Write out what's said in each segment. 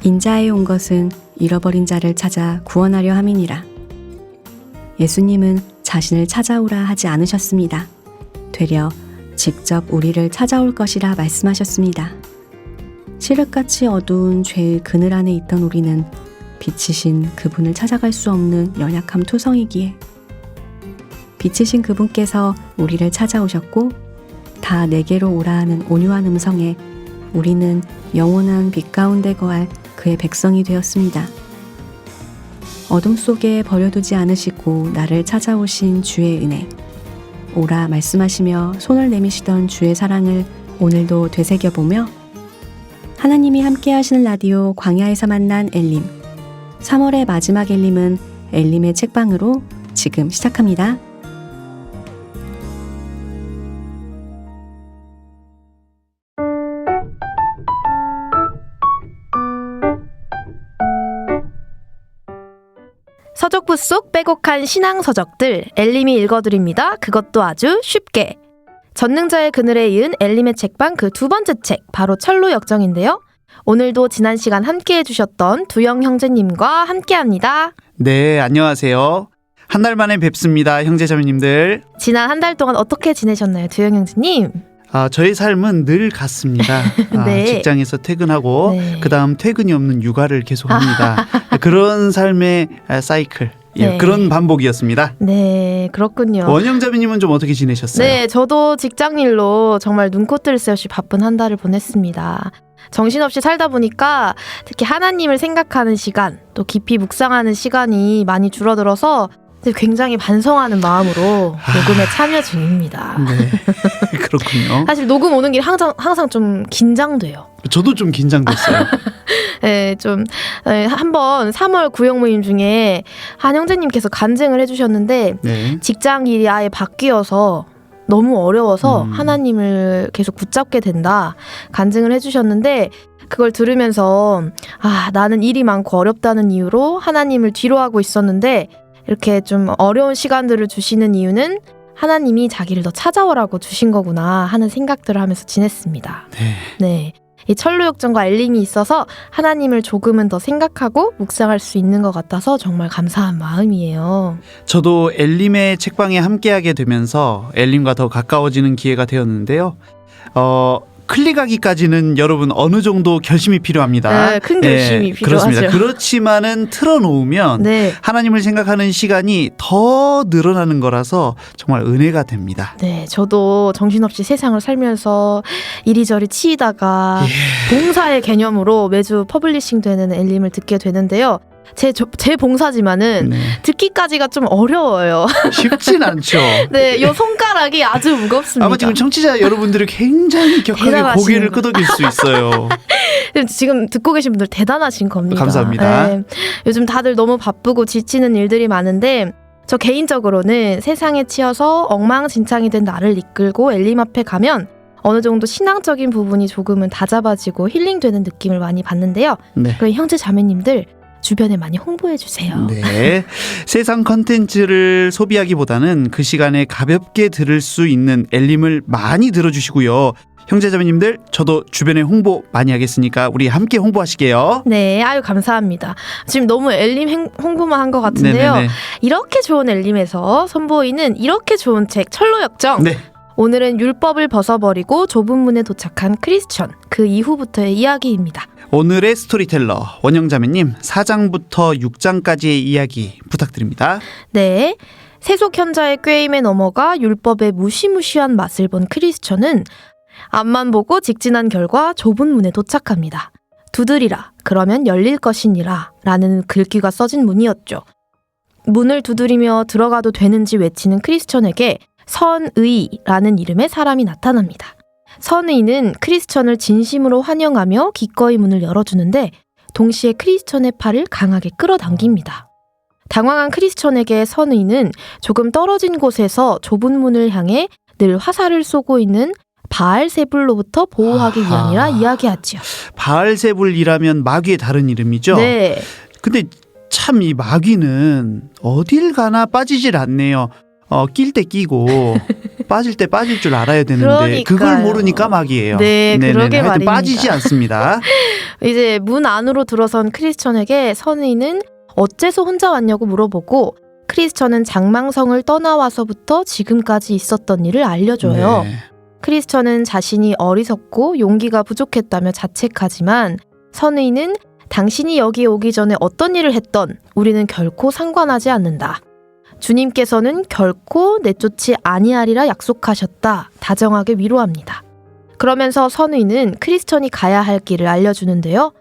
인자에 온 것은 잃어버린 자를 찾아 구원하려 함이니라. 예수님은 자신을 찾아오라 하지 않으셨습니다. 되려 직접 우리를 찾아올 것이라 말씀하셨습니다. 칠흑같이 어두운 죄의 그늘 안에 있던 우리는 빛이신 그분을 찾아갈 수 없는 연약함 투성이기에 빛이신 그분께서 우리를 찾아오셨고 다 내게로 오라 하는 온유한 음성에 우리는 영원한 빛 가운데 거할 그의 백성이 되었습니다. 어둠 속에 버려두지 않으시고 나를 찾아오신 주의 은혜, 오라 말씀하시며 손을 내미시던 주의 사랑을 오늘도 되새겨보며 하나님이 함께 하시는 라디오 광야에서 만난 엘림, 3월의 마지막 엘림은 엘림의 책방으로 지금 시작합니다. 서적부 속 빼곡한 신앙 서적들 엘림이 읽어드립니다. 그것도 아주 쉽게. 전능자의 그늘에 이은 엘림의 책방 그 두 번째 책 바로 철로 역정인데요. 오늘도 지난 시간 함께 해주셨던 두영 형제님과 함께합니다. 네, 안녕하세요. 한 달 만에 뵙습니다, 형제자매님들. 지난 한 달 동안 어떻게 지내셨나요, 두영 형제님? 저의 삶은 늘 같습니다. 네. 직장에서 퇴근하고 네. 그 다음 퇴근이 없는 육아를 계속합니다. 그런 삶의 사이클, 네. 그런 반복이었습니다. 네, 그렇군요. 원영자매님은 좀 어떻게 지내셨어요? 네, 저도 직장일로 정말 눈코뜰 새 없이 바쁜 한 달을 보냈습니다. 정신없이 살다 보니까 특히 하나님을 생각하는 시간, 또 깊이 묵상하는 시간이 많이 줄어들어서 굉장히 반성하는 마음으로 녹음에 참여 중입니다. 네, 그렇군요. 사실 녹음 오는 길 항상 좀 긴장돼요. 저도 좀 긴장됐어요. 네, 한번 3월 구역 모임 중에 한 형제님께서 간증을 해주셨는데 네. 직장 일이 아예 바뀌어서 너무 어려워서 하나님을 계속 붙잡게 된다 간증을 해주셨는데 그걸 들으면서 나는 일이 많고 어렵다는 이유로 하나님을 뒤로하고 있었는데 이렇게 좀 어려운 시간들을 주시는 이유는 하나님이 자기를 더 찾아오라고 주신 거구나 하는 생각들을 하면서 지냈습니다. 네. 이 철로 역정과 엘림이 있어서 하나님을 조금은 더 생각하고 묵상할 수 있는 것 같아서 정말 감사한 마음이에요. 저도 엘림의 책방에 함께하게 되면서 엘림과 더 가까워지는 기회가 되었는데요. 클릭하기까지는 여러분 어느 정도 결심이 필요합니다. 네, 큰 결심이 필요하죠. 그렇습니다. 그렇지만은 틀어놓으면 네. 하나님을 생각하는 시간이 더 늘어나는 거라서 정말 은혜가 됩니다. 네, 저도 정신없이 세상을 살면서 이리저리 치이다가 봉사의 개념으로 매주 퍼블리싱 되는 엘림을 듣게 되는데요. 제 봉사지만은 듣기까지가 좀 어려워요. 쉽진 않죠. 네, 요 손가락이 아주 무겁습니다. 아마 지금 청취자 여러분들이 굉장히 격하게 고개를 끄덕일 수 있어요. 지금 듣고 계신 분들 대단하신 겁니다. 감사합니다. 네, 요즘 다들 너무 바쁘고 지치는 일들이 많은데 저 개인적으로는 세상에 치여서 엉망진창이 된 나를 이끌고 엘림 앞에 가면 어느 정도 신앙적인 부분이 조금은 다잡아지고 힐링되는 느낌을 많이 받는데요. 네. 그럼 형제 자매님들 주변에 많이 홍보해주세요. 네. 세상 컨텐츠를 소비하기보다는 그 시간에 가볍게 들을 수 있는 엘림을 많이 들어주시고요. 형제자매님들, 저도 주변에 홍보 많이 하겠으니까 우리 함께 홍보하시게요. 네, 아유 감사합니다. 지금 너무 엘림 홍보만 한 것 같은데요. 네네네. 이렇게 좋은 엘림에서 선보이는 이렇게 좋은 책 철로 역정. 네. 오늘은 율법을 벗어버리고 좁은 문에 도착한 크리스천, 그 이후부터의 이야기입니다. 오늘의 스토리텔러 원영자매님 4장부터 6장까지의 이야기 부탁드립니다. 네, 세속 현자의 꾀임에 넘어가 율법의 무시무시한 맛을 본 크리스천은 앞만 보고 직진한 결과 좁은 문에 도착합니다. 두드리라, 그러면 열릴 것이니라 라는 글귀가 써진 문이었죠. 문을 두드리며 들어가도 되는지 외치는 크리스천에게 선의라는 이름의 사람이 나타납니다. 선의는 크리스천을 진심으로 환영하며 기꺼이 문을 열어주는데 동시에 크리스천의 팔을 강하게 끌어당깁니다. 당황한 크리스천에게 선의는 조금 떨어진 곳에서 좁은 문을 향해 늘 화살을 쏘고 있는 바알세불로부터 보호하기 위함이라 이야기하지요. 바알세불이라면 마귀의 다른 이름이죠? 네. 근데 참 이 마귀는 어딜 가나 빠지질 않네요. 낄 때 끼고 빠질 때 빠질 줄 알아야 되는데 그걸 그러니까요. 모르니까 막이에요. 네, 그러게 하여튼 말입니다. 빠지지 않습니다. 이제 문 안으로 들어선 크리스천에게 선의는 어째서 혼자 왔냐고 물어보고 크리스천은 장망성을 떠나와서부터 지금까지 있었던 일을 알려줘요. 네. 크리스천은 자신이 어리석고 용기가 부족했다며 자책하지만 선의는 당신이 여기에 오기 전에 어떤 일을 했던 우리는 결코 상관하지 않는다. 주님께서는 결코 내쫓지 아니하리라 약속하셨다. 다정하게 위로합니다. 그러면서 선의는 크리스천이 가야 할 길을 알려주는데요.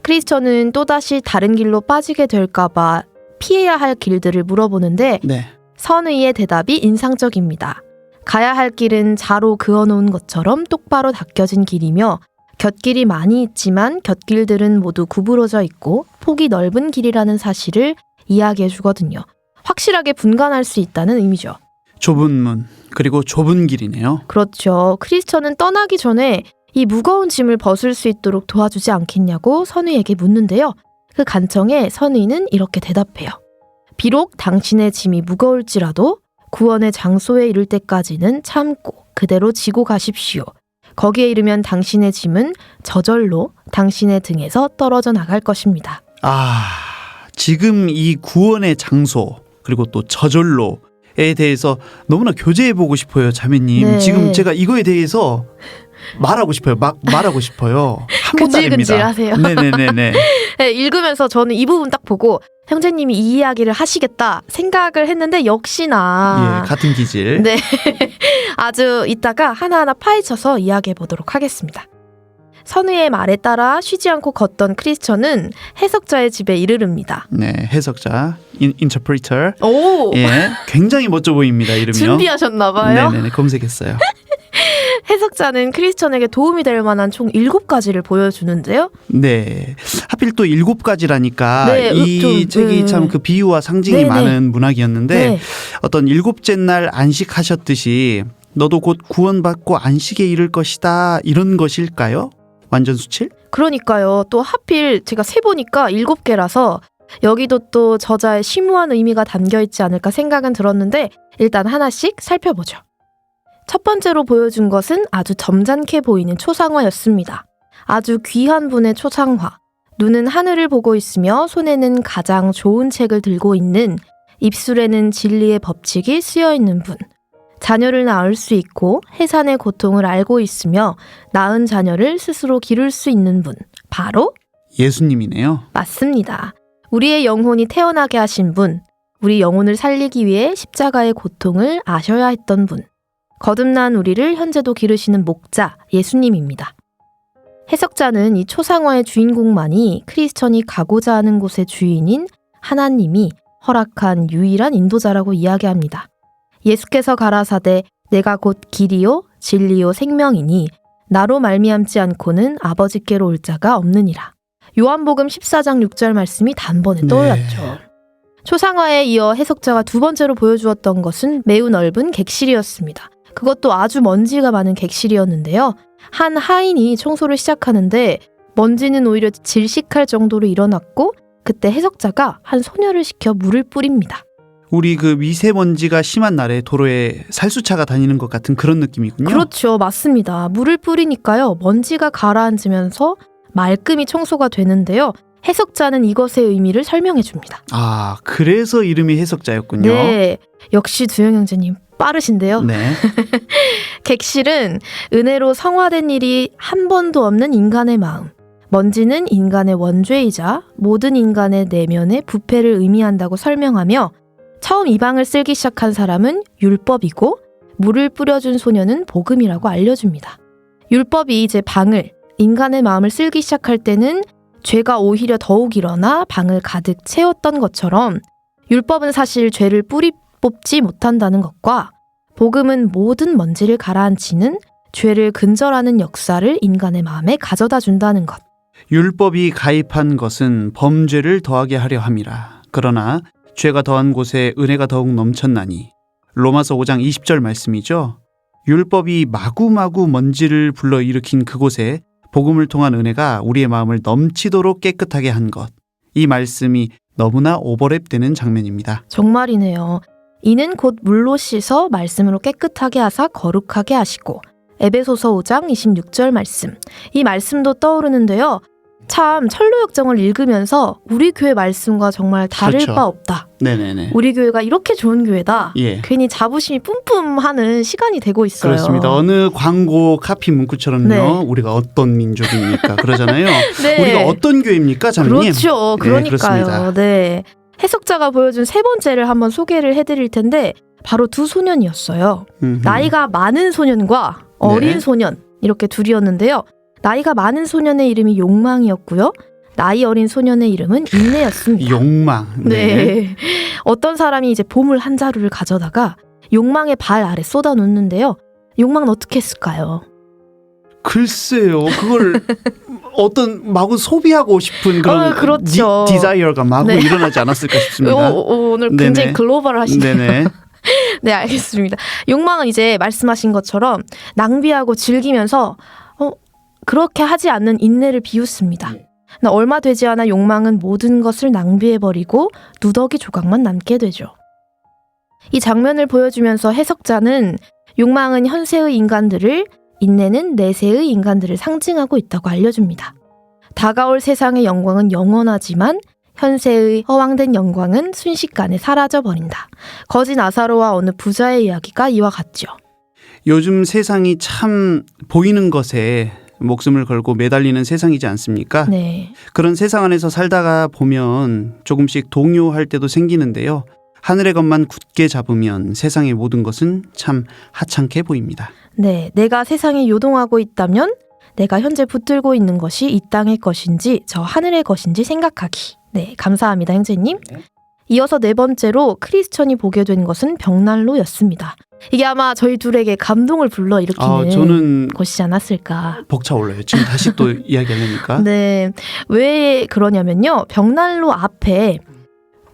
크리스천은 또다시 다른 길로 빠지게 될까봐 피해야 할 길들을 물어보는데 네. 선의의 대답이 인상적입니다. 가야 할 길은 자로 그어놓은 것처럼 똑바로 닦여진 길이며 곁길이 많이 있지만 곁길들은 모두 구부러져 있고 폭이 넓은 길이라는 사실을 이야기해 주거든요. 확실하게 분간할 수 있다는 의미죠. 좁은 문 그리고 좁은 길이네요. 그렇죠. 크리스천은 떠나기 전에 이 무거운 짐을 벗을 수 있도록 도와주지 않겠냐고 선의에게 묻는데요. 그 간청에 선의는 이렇게 대답해요. 비록 당신의 짐이 무거울지라도 구원의 장소에 이를 때까지는 참고 그대로 지고 가십시오. 거기에 이르면 당신의 짐은 저절로 당신의 등에서 떨어져 나갈 것입니다. 지금 이 구원의 장소 그리고 또 저절로에 대해서 너무나 교제해보고 싶어요, 자매님. 네. 지금 제가 이거에 대해서 말하고 싶어요. 막 말하고 싶어요. 한 번도 아닙니다. 근질근질하세요. 네네네네. 네, 읽으면서 저는 이 부분 딱 보고 형제님이 이 이야기를 하시겠다 생각을 했는데 역시나 예, 같은 기질. 네. 아주 이따가 하나하나 파헤쳐서 이야기해 보도록 하겠습니다. 선의의 말에 따라 쉬지 않고 걷던 크리스천은 해석자의 집에 이르릅니다. 네, 해석자, interpreter. 오! 예, 굉장히 멋져 보입니다, 이름이요. 준비하셨나 봐요. 네네네, 검색했어요. 해석자는 크리스천에게 도움이 될 만한 총 7가지를 보여주는데요. 네, 하필 또 7가지라니까 네, 이 책이 참 그 비유와 상징이 네네. 많은 문학이었는데 네. 어떤 7째 날 안식하셨듯이 너도 곧 구원받고 안식에 이를 것이다 이런 것일까요? 완전 수칠? 그러니까요. 또 하필 제가 세보니까 7개라서 여기도 또 저자의 심오한 의미가 담겨있지 않을까 생각은 들었는데 일단 하나씩 살펴보죠. 첫 번째로 보여준 것은 아주 점잖게 보이는 초상화였습니다. 아주 귀한 분의 초상화. 눈은 하늘을 보고 있으며 손에는 가장 좋은 책을 들고 있는, 입술에는 진리의 법칙이 쓰여 있는 분. 자녀를 낳을 수 있고 해산의 고통을 알고 있으며 낳은 자녀를 스스로 기를 수 있는 분. 바로 예수님이네요. 맞습니다. 우리의 영혼이 태어나게 하신 분. 우리 영혼을 살리기 위해 십자가의 고통을 아셔야 했던 분. 거듭난 우리를 현재도 기르시는 목자 예수님입니다. 해석자는 이 초상화의 주인공만이 크리스천이 가고자 하는 곳의 주인인 하나님이 허락한 유일한 인도자라고 이야기합니다. 예수께서 가라사대 내가 곧 길이요 진리요 생명이니 나로 말미암지 않고는 아버지께로 올 자가 없느니라. 요한복음 14장 6절 말씀이 단번에 떠올랐죠. 초상화에 이어 해석자가 두 번째로 보여주었던 것은 매우 넓은 객실이었습니다. 그것도 아주 먼지가 많은 객실이었는데요. 한 하인이 청소를 시작하는데 먼지는 오히려 질식할 정도로 일어났고 그때 해석자가 한 소녀를 시켜 물을 뿌립니다. 우리 그 미세먼지가 심한 날에 도로에 살수차가 다니는 것 같은 그런 느낌이군요. 그렇죠. 맞습니다. 물을 뿌리니까요. 먼지가 가라앉으면서 말끔히 청소가 되는데요. 해석자는 이것의 의미를 설명해 줍니다. 그래서 이름이 해석자였군요. 네. 역시 두영 형제님 빠르신데요. 네. 객실은 은혜로 성화된 일이 한 번도 없는 인간의 마음. 먼지는 인간의 원죄이자 모든 인간의 내면의 부패를 의미한다고 설명하며 처음 이 방을 쓸기 시작한 사람은 율법이고 물을 뿌려준 소녀는 복음이라고 알려줍니다. 율법이 이제 방을, 인간의 마음을 쓸기 시작할 때는 죄가 오히려 더욱 일어나 방을 가득 채웠던 것처럼 율법은 사실 죄를 뿌리 뽑지 못한다는 것과 복음은 모든 먼지를 가라앉히는 죄를 근절하는 역사를 인간의 마음에 가져다 준다는 것. 율법이 가입한 것은 범죄를 더하게 하려 함이라. 그러나 죄가 더한 곳에 은혜가 더욱 넘쳤나니. 로마서 5장 20절 말씀이죠. 율법이 마구마구 먼지를 불러일으킨 그곳에 복음을 통한 은혜가 우리의 마음을 넘치도록 깨끗하게 한 것. 이 말씀이 너무나 오버랩되는 장면입니다. 정말이네요. 이는 곧 물로 씻어 말씀으로 깨끗하게 하사 거룩하게 하시고. 에베소서 5장 26절 말씀. 이 말씀도 떠오르는데요. 참 철로역정을 읽으면서 우리 교회 말씀과 정말 다를 그렇죠. 바 없다. 네네네. 우리 교회가 이렇게 좋은 교회다. 예. 괜히 자부심이 뿜뿜하는 시간이 되고 있어요. 그렇습니다. 어느 광고 카피 문구처럼요. 네. 우리가 어떤 민족입니까? 그러잖아요. 네. 우리가 어떤 교회입니까, 자매님? 그렇죠. 그러니까요. 그렇습니다. 네. 해석자가 보여준 세 번째를 한번 소개를 해드릴 텐데 바로 두 소년이었어요. 나이가 많은 소년과 어린 네. 소년 이렇게 둘이었는데요. 나이가 많은 소년의 이름이 욕망이었고요. 나이 어린 소년의 이름은 인내였습니다. 욕망. 네. 어떤 사람이 이제 보물 한 자루를 가져다가 욕망의 발 아래 쏟아 놓는데요. 욕망은 어떻게 했을까요? 글쎄요. 그걸 어떤 마구 소비하고 싶은 그런 그렇죠. 디자이어가 마구 네. 일어나지 않았을까 싶습니다. 오늘 굉장히 네네. 글로벌하시네요. 네네. 네, 알겠습니다. 욕망은 이제 말씀하신 것처럼 낭비하고 즐기면서 그렇게 하지 않는 인내를 비웃습니다. 나 얼마 되지 않아 욕망은 모든 것을 낭비해버리고 누더기 조각만 남게 되죠. 이 장면을 보여주면서 해석자는 욕망은 현세의 인간들을, 인내는 내세의 인간들을 상징하고 있다고 알려줍니다. 다가올 세상의 영광은 영원하지만 현세의 허황된 영광은 순식간에 사라져버린다. 거지 나사로와 어느 부자의 이야기가 이와 같죠. 요즘 세상이 참 보이는 것에 목숨을 걸고 매달리는 세상이지 않습니까? 네. 그런 세상 안에서 살다가 보면 조금씩 동요할 때도 생기는데요. 하늘의 것만 굳게 잡으면 세상의 모든 것은 참 하찮게 보입니다. 네, 내가 세상에 요동하고 있다면 내가 현재 붙들고 있는 것이 이 땅의 것인지 저 하늘의 것인지 생각하기. 네, 감사합니다, 형제님. 이어서 네 번째로 크리스천이 보게 된 것은 벽난로였습니다. 이게 아마 저희 둘에게 감동을 불러일으키는 저는 것이지 않았을까. 벅차올라요. 지금 다시 또 이야기하려니까. 네, 왜 그러냐면요. 벽난로 앞에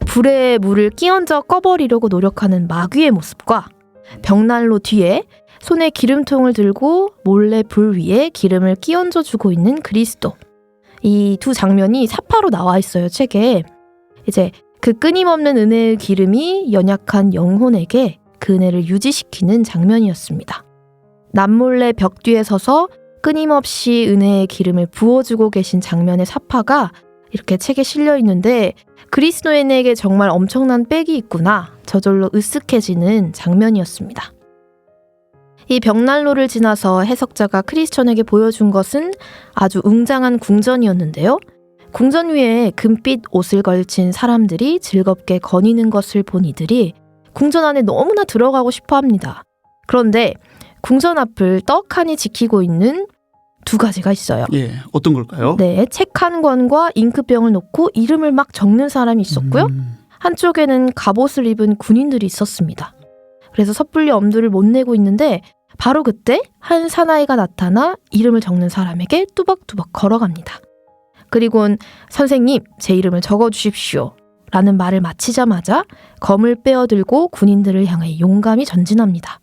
불에 물을 끼얹어 꺼버리려고 노력하는 마귀의 모습과 벽난로 뒤에 손에 기름통을 들고 몰래 불 위에 기름을 끼얹어 주고 있는 그리스도. 이 두 장면이 사파로 나와 있어요, 책에. 이제 그 끊임없는 은혜의 기름이 연약한 영혼에게 그 은혜를 유지시키는 장면이었습니다. 남몰래 벽 뒤에 서서 끊임없이 은혜의 기름을 부어주고 계신 장면의 사파가 이렇게 책에 실려 있는데 그리스도인에게 정말 엄청난 빽이 있구나. 저절로 으쓱해지는 장면이었습니다. 이 벽난로를 지나서 해석자가 크리스천에게 보여준 것은 아주 웅장한 궁전이었는데요. 궁전 위에 금빛 옷을 걸친 사람들이 즐겁게 거니는 것을 본 이들이 궁전 안에 너무나 들어가고 싶어 합니다. 그런데 궁전 앞을 떡하니 지키고 있는 두 가지가 있어요. 예, 어떤 걸까요? 네, 책 한 권과 잉크병을 놓고 이름을 막 적는 사람이 있었고요. 한쪽에는 갑옷을 입은 군인들이 있었습니다. 그래서 섣불리 엄두를 못 내고 있는데 바로 그때 한 사나이가 나타나 이름을 적는 사람에게 뚜벅뚜벅 걸어갑니다. 그리고는 선생님, 제 이름을 적어주십시오. 라는 말을 마치자마자 검을 빼어들고 군인들을 향해 용감히 전진합니다.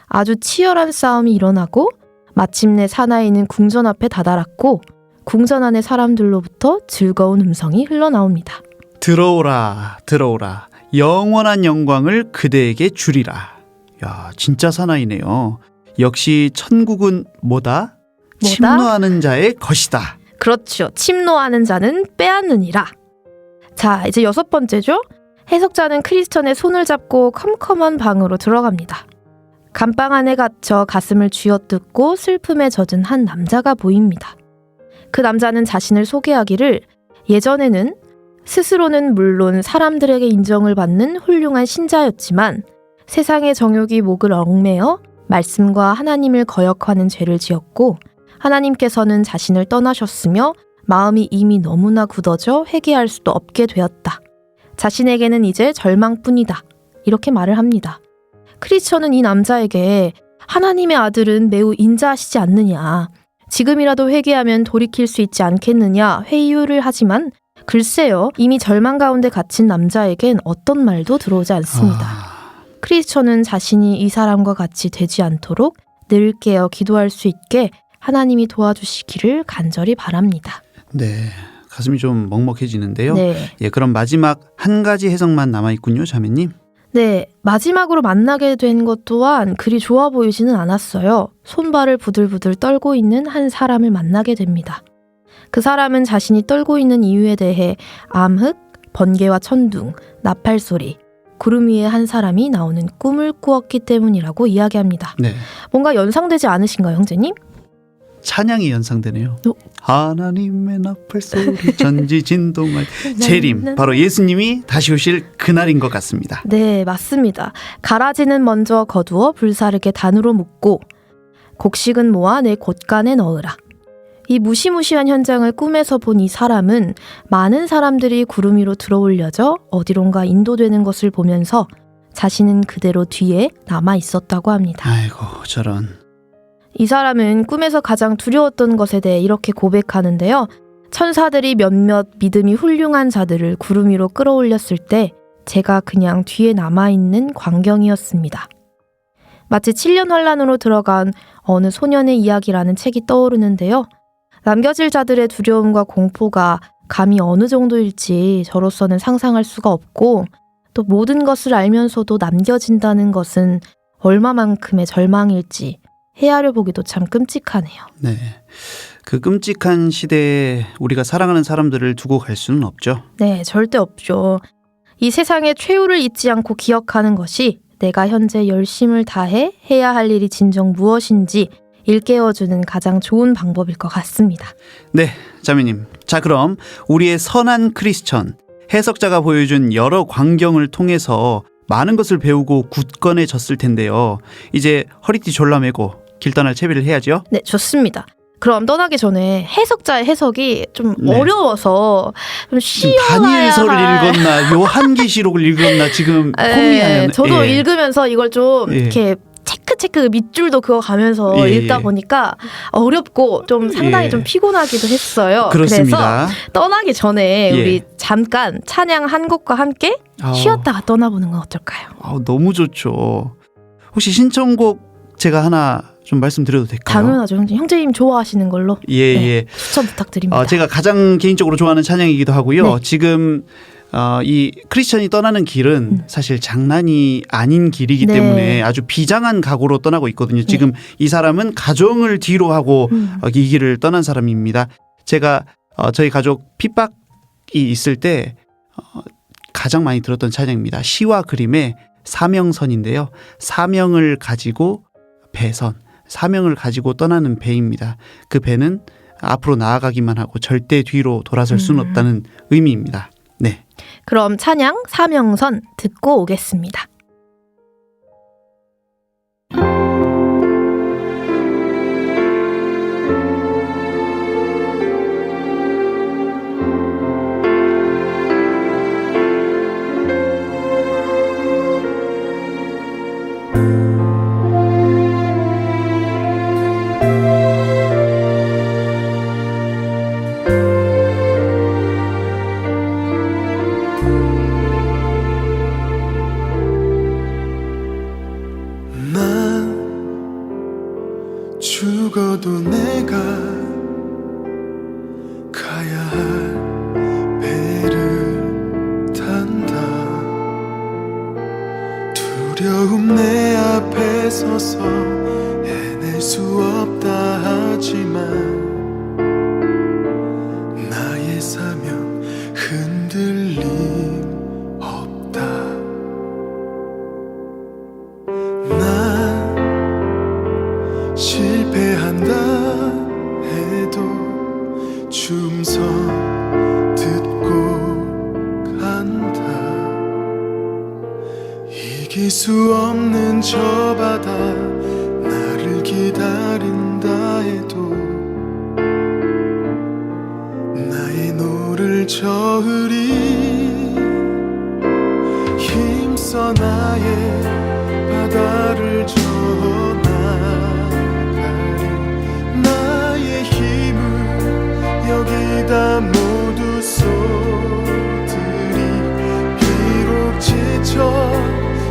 아주 치열한 싸움이 일어나고 마침내 사나이는 궁전 앞에 다다랐고 궁전 안의 사람들로부터 즐거운 음성이 흘러나옵니다. 들어오라, 들어오라. 영원한 영광을 그대에게 주리라. 야, 진짜 사나이네요. 역시 천국은 뭐다? 침노하는 자의 것이다. 그렇죠. 침노하는 자는 빼앗느니라. 자, 이제 여섯 번째죠. 해석자는 크리스천의 손을 잡고 컴컴한 방으로 들어갑니다. 감방 안에 갇혀 가슴을 쥐어뜯고 슬픔에 젖은 한 남자가 보입니다. 그 남자는 자신을 소개하기를 예전에는 스스로는 물론 사람들에게 인정을 받는 훌륭한 신자였지만 세상의 정욕이 목을 얽매어 말씀과 하나님을 거역하는 죄를 지었고 하나님께서는 자신을 떠나셨으며 마음이 이미 너무나 굳어져 회개할 수도 없게 되었다. 자신에게는 이제 절망뿐이다. 이렇게 말을 합니다. 크리스천은 이 남자에게 하나님의 아들은 매우 인자하시지 않느냐. 지금이라도 회개하면 돌이킬 수 있지 않겠느냐 회유를 하지만 글쎄요. 이미 절망 가운데 갇힌 남자에겐 어떤 말도 들어오지 않습니다. 크리스천은 자신이 이 사람과 같이 되지 않도록 늘 깨어 기도할 수 있게 하나님이 도와주시기를 간절히 바랍니다. 네, 가슴이 좀 먹먹해지는데요. 네. 예, 그럼 마지막 한 가지 해석만 남아있군요, 자매님. 네, 마지막으로 만나게 된 것 또한 그리 좋아 보이지는 않았어요. 손발을 부들부들 떨고 있는 한 사람을 만나게 됩니다. 그 사람은 자신이 떨고 있는 이유에 대해 암흑, 번개와 천둥, 나팔소리, 구름 위에 한 사람이 나오는 꿈을 꾸었기 때문이라고 이야기합니다. 네. 뭔가 연상되지 않으신가요, 형제님? 찬양이 연상되네요. 어? 하나님의 나팔 소리 전지진동할 재림, 바로 예수님이 다시 오실 그날인 것 같습니다. 네, 맞습니다. 가라지는 먼저 거두어 불사르게 단으로 묶고 곡식은 모아 내 곳간에 넣으라. 이 무시무시한 현장을 꿈에서 본 이 사람은 많은 사람들이 구름 위로 들어올려져 어디론가 인도되는 것을 보면서 자신은 그대로 뒤에 남아 있었다고 합니다. 아이고 저런. 이 사람은 꿈에서 가장 두려웠던 것에 대해 이렇게 고백하는데요. 천사들이 몇몇 믿음이 훌륭한 자들을 구름 위로 끌어올렸을 때 제가 그냥 뒤에 남아있는 광경이었습니다. 마치 7년 환란으로 들어간 어느 소년의 이야기라는 책이 떠오르는데요. 남겨질 자들의 두려움과 공포가 감히 어느 정도일지 저로서는 상상할 수가 없고 또 모든 것을 알면서도 남겨진다는 것은 얼마만큼의 절망일지 헤아려 보기도 참 끔찍하네요. 네. 그 끔찍한 시대에 우리가 사랑하는 사람들을 두고 갈 수는 없죠. 네, 절대 없죠. 이 세상의 최후를 잊지 않고 기억하는 것이 내가 현재 열심을 다해 해야 할 일이 진정 무엇인지 일깨워주는 가장 좋은 방법일 것 같습니다. 네, 자매님. 자, 그럼 우리의 선한 크리스천, 해석자가 보여준 여러 광경을 통해서 많은 것을 배우고 굳건해졌을 텐데요. 이제 허리띠 졸라매고 길 떠날 채비를 해야죠. 네, 좋습니다. 그럼 떠나기 전에 해석자의 해석이 좀 네. 어려워서 좀 쉬어야 다니엘서를 읽었나 요한계시록을 읽었나 지금 혼미하네요. 저도 읽으면서 이걸 좀 예. 이렇게 체크 밑줄도 그어 가면서 예, 읽다 예. 보니까 어렵고 좀 상당히 예. 좀 피곤하기도 했어요. 그렇습니다. 그래서 떠나기 전에 예. 우리 잠깐 찬양 한 곡과 함께 쉬었다가 떠나보는 건 어떨까요? 너무 좋죠. 혹시 신청곡 제가 하나 좀 말씀드려도 될까요? 당연하죠. 형제님 좋아하시는 걸로 예, 네, 예. 추천 부탁드립니다. 제가 가장 개인적으로 좋아하는 찬양이기도 하고요. 네. 지금 이 크리스천이 떠나는 길은 사실 장난이 아닌 길이기 네. 때문에 아주 비장한 각오로 떠나고 있거든요. 지금 이 사람은 가정을 뒤로 하고 이 길을 떠난 사람입니다. 제가 저희 가족 핍박이 있을 때 가장 많이 들었던 찬양입니다. 시와 그림의 사명선인데요. 사명을 가지고 배선, 사명을 가지고 떠나는 배입니다. 그 배는 앞으로 나아가기만 하고 절대 뒤로 돌아설 수는 없다는 의미입니다. 네. 그럼 찬양 사명선 듣고 오겠습니다. 죽어도 내가 가야 할 배를 탄다. 두려움 내 앞에 서서 해낼 수 없다 하지만 나의 사명 흔들림 없다. 난 실패한다 해도 춤선 듣고 간다. 이길 수 없는 저 바다 나를 기다린다 해도 나의 노를 저으리. 힘써 나의 바다를 저어나가리. 나의 힘을 여기다 모두 쏟으리. 비록 지쳐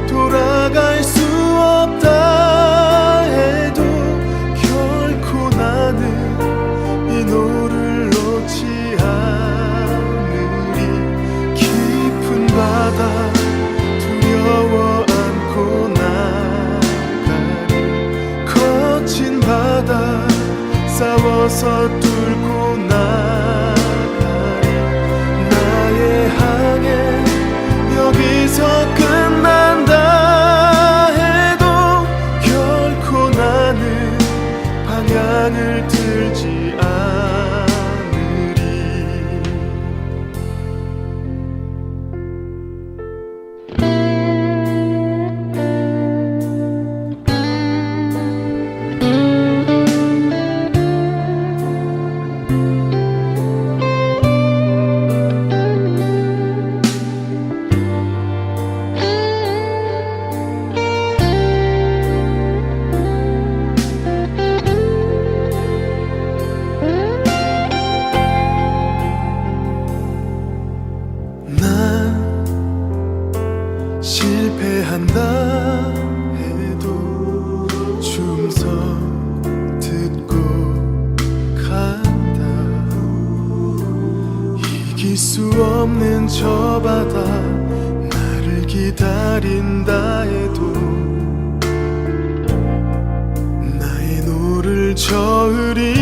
돌아갈 수 없다 해도 결코 나는 이 노를 놓지 않으리. 깊은 바다 두려워 싸워서 뚫고 나가리. 나의 항해 여기서 끝난다 해도 결코 나는 방향을 틀지 않으리. 난 실패한다 해도 충성 듣고 간다. 이길 수 없는 저 바다 나를 기다린다 해도 나의 노를 저으리.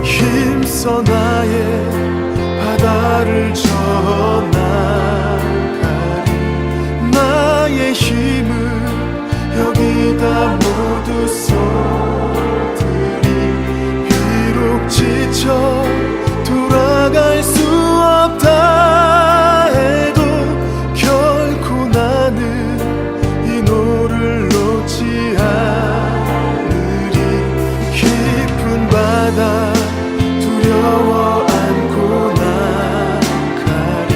힘써 나의 바다를 저나가리. 나의 힘을 여기다 모두 쏟으리. 비록 지쳐 돌아갈 수 없다 해도 결코 나는 이 노를 놓지 않으리. 깊은 바다 두려워 안고 나가리.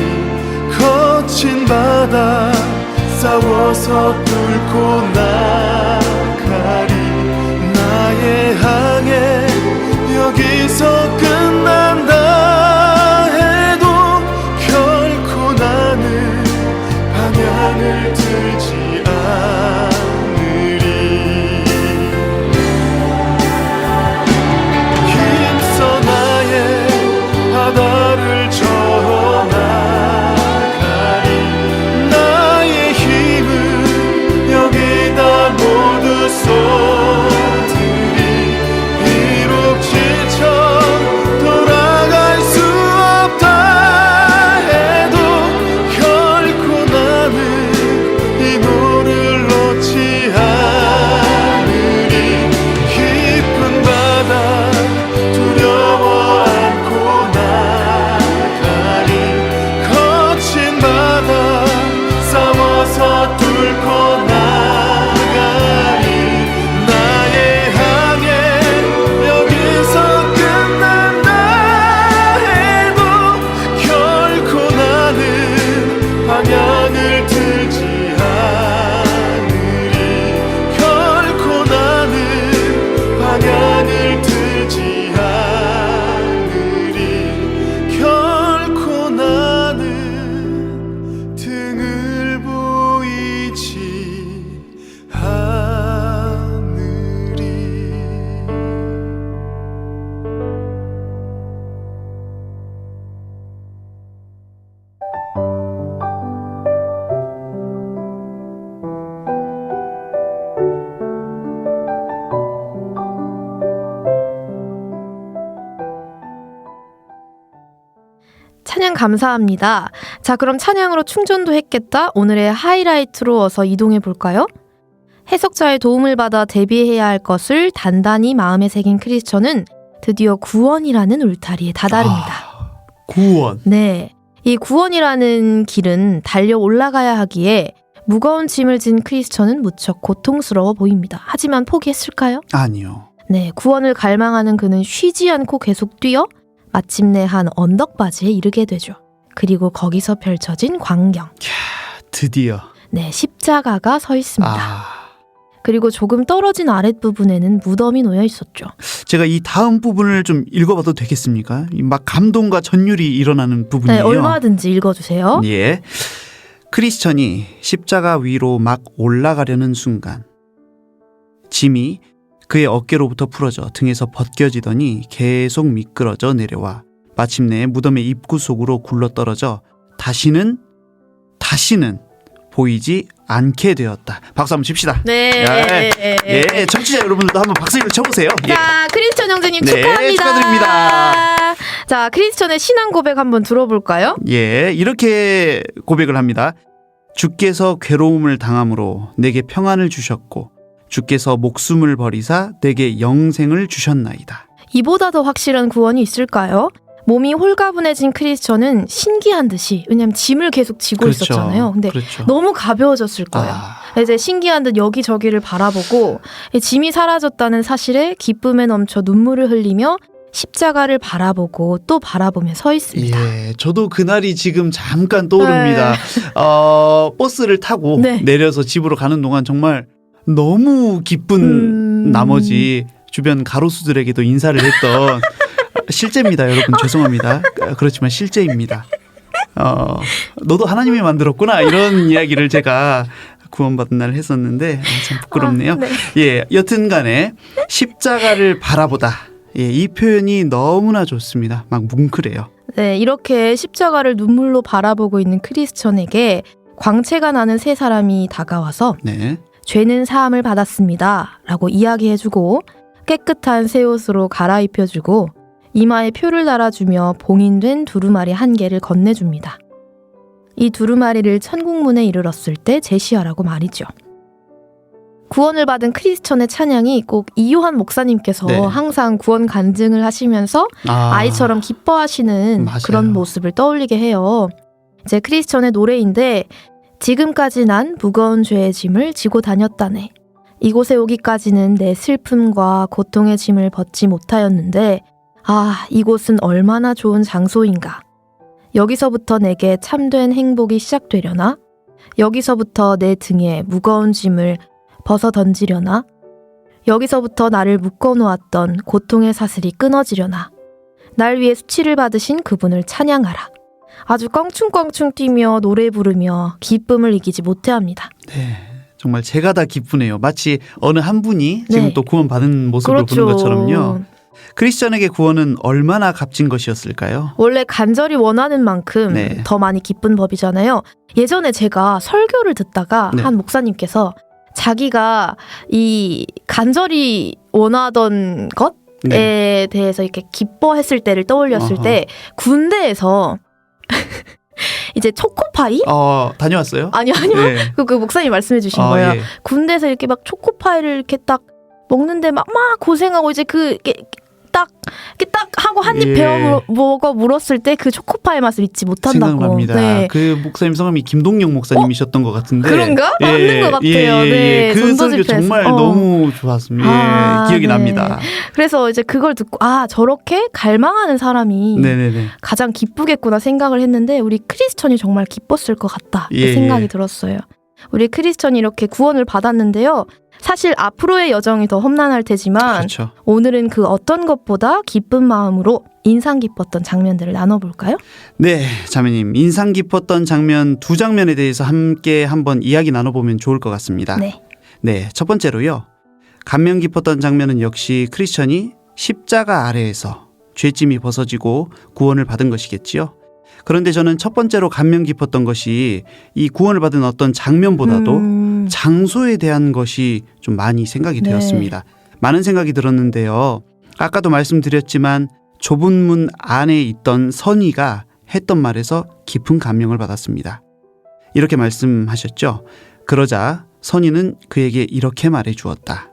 거친 바다 싸워서 뚫고 나가리. 나의 항해 여기서 끝난다 해도 결코 나는 방향을 틀지 않으리. 힘써 나의 바다를 저나가리. 나의 힘을 여기다 모두 쏟으리. 비록 지쳐 돌아갈 수 없다 해도 결코 나는 이 노를 놓지 않으리. 깊은 바다 두려워 안고 나가리. 거친 바다 싸워서 뚫고 나가리. 나의 항해 여기서 끝난다 해도 결코 나는 방향을 틀지 않으리. 결코 나는 방향을 틀지 않으리. 결코 나는 등을 보이지 않으리. 찬양 감사합니다. 자, 그럼 찬양으로 충전도 했겠다. 오늘의 하이라이트로 어서 이동해 볼까요? 해석자의 도움을 받아 대비해야 할 것을 단단히 마음에 새긴 크리스천은 드디어 구원이라는 울타리에 다다릅니다. 구원. 네, 이 구원이라는 길은 달려 올라가야 하기에 무거운 짐을 진 크리스천은 무척 고통스러워 보입니다. 하지만 포기했을까요? 아니요. 네, 구원을 갈망하는 그는 쉬지 않고 계속 뛰어 마침내 한 언덕바지에 이르게 되죠. 그리고 거기서 펼쳐진 광경. 드디어. 네, 십자가가 서 있습니다. 아, 그리고 조금 떨어진 아랫부분에는 무덤이 놓여 있었죠. 제가 이 다음 부분을 좀 읽어봐도 되겠습니까? 막 감동과 전율이 일어나는 부분이에요. 네, 얼마든지 읽어주세요. 예. 크리스천이 십자가 위로 막 올라가려는 순간 짐이 그의 어깨로부터 풀어져 등에서 벗겨지더니 계속 미끄러져 내려와 마침내 무덤의 입구 속으로 굴러떨어져 다시는 보이지 않게 되었다. 박수 한번 칩시다. 네. 예, 청취자 여러분들도 한번 박수를 쳐보세요. 예. 자, 크리스천 형제님 네, 축하합니다. 축하드립니다. 자, 크리스천의 신앙 고백 한번 들어볼까요? 예, 이렇게 고백을 합니다. 주께서 괴로움을 당함으로 내게 평안을 주셨고 주께서 목숨을 버리사 내게 영생을 주셨나이다. 이보다 더 확실한 구원이 있을까요? 몸이 홀가분해진 크리스천은 신기한 듯이, 왜냐면 짐을 계속 지고 있었잖아요. 근데 그렇죠. 너무 가벼워졌을 거예요. 이제 신기한 듯 여기저기를 바라보고 짐이 사라졌다는 사실에 기쁨에 넘쳐 눈물을 흘리며 십자가를 바라보고 또 바라보며 서 있습니다. 예, 저도 그날이 지금 잠깐 떠오릅니다. 버스를 타고 네. 내려서 집으로 가는 동안 정말 너무 기쁜 나머지 주변 가로수들에게도 인사를 했던 실제입니다, 여러분. 죄송합니다. 그렇지만 실제입니다. 너도 하나님이 만들었구나 이런 이야기를 제가 구원받은 날 했었는데 참 부끄럽네요. 네. 예, 여튼간에 십자가를 바라보다. 예, 이 표현이 너무나 좋습니다. 막 뭉클해요. 네, 이렇게 십자가를 눈물로 바라보고 있는 크리스천에게 광채가 나는 세 사람이 다가와서 네. 죄는 사함을 받았습니다 라고 이야기해주고 깨끗한 새 옷으로 갈아입혀주고 이마에 표를 달아주며 봉인된 두루마리 한 개를 건네줍니다. 이 두루마리를 천국문에 이르렀을 때 제시하라고 말이죠. 구원을 받은 크리스천의 찬양이 꼭 이요한 목사님께서 네. 항상 구원 간증을 하시면서 아이처럼 기뻐하시는 맞아요. 그런 모습을 떠올리게 해요. 이제 크리스천의 노래인데 지금까지 난 무거운 죄의 짐을 지고 다녔다네. 이곳에 오기까지는 내 슬픔과 고통의 짐을 벗지 못하였는데 이곳은 얼마나 좋은 장소인가. 여기서부터 내게 참된 행복이 시작되려나? 여기서부터 내 등에 무거운 짐을 벗어 던지려나? 여기서부터 나를 묶어놓았던 고통의 사슬이 끊어지려나? 날 위해 수치를 받으신 그분을 찬양하라. 아주 껑충껑충 뛰며 노래 부르며 기쁨을 이기지 못해합니다. 네, 정말 제가 다 기쁘네요. 마치 어느 한 분이 네. 지금 또 구원받은 모습을 그렇죠. 보는 것처럼요. 크리스천에게 구원은 얼마나 값진 것이었을까요? 원래 간절히 원하는 만큼 네. 더 많이 기쁜 법이잖아요. 예전에 제가 설교를 듣다가 네. 한 목사님께서 자기가 이 간절히 원하던 것에 네. 대해서 이렇게 기뻐했을 때를 떠올렸을 어허. 때 군대에서 이제 초코파이? 다녀왔어요? 아니요. 네. 그 목사님 말씀해 주신 거예요. 예. 군대에서 이렇게 막 초코파이를 이렇게 딱 먹는데 막 고생하고 이제 이렇게 딱 하고 한 입 예. 베어 먹어 물었을 때 그 초코파이 맛을 잊지 못한다고. 생각납니다. 네. 그 목사님 성함이 김동영 목사님이셨던 것 같은데. 그런가? 맞는 것 같아요. 네, 그 설교 전도집회에서. 정말 너무 좋았습니다. 기억이 네. 납니다. 그래서 이제 그걸 듣고 저렇게 갈망하는 사람이 네네네. 가장 기쁘겠구나 생각을 했는데 우리 크리스천이 정말 기뻤을 것 같다 예, 생각이 예. 들었어요. 우리 크리스천이 이렇게 구원을 받았는데요. 사실 앞으로의 여정이 더 험난할 테지만 그렇죠. 오늘은 그 어떤 것보다 기쁜 마음으로 인상 깊었던 장면들을 나눠볼까요? 네, 자매님 인상 깊었던 장면 두 장면에 대해서 함께 한번 이야기 나눠보면 좋을 것 같습니다. 네. 네, 첫 번째로요. 감명 깊었던 장면은 역시 크리스천이 십자가 아래에서 죄짐이 벗어지고 구원을 받은 것이겠지요. 그런데 저는 첫 번째로 감명 깊었던 것이 이 구원을 받은 어떤 장면보다도 장소에 대한 것이 좀 많이 생각이 네. 되었습니다. 많은 생각이 들었는데요. 아까도 말씀드렸지만 좁은 문 안에 있던 선의가 했던 말에서 깊은 감명을 받았습니다. 이렇게 말씀하셨죠. 그러자 선의는 그에게 이렇게 말해 주었다.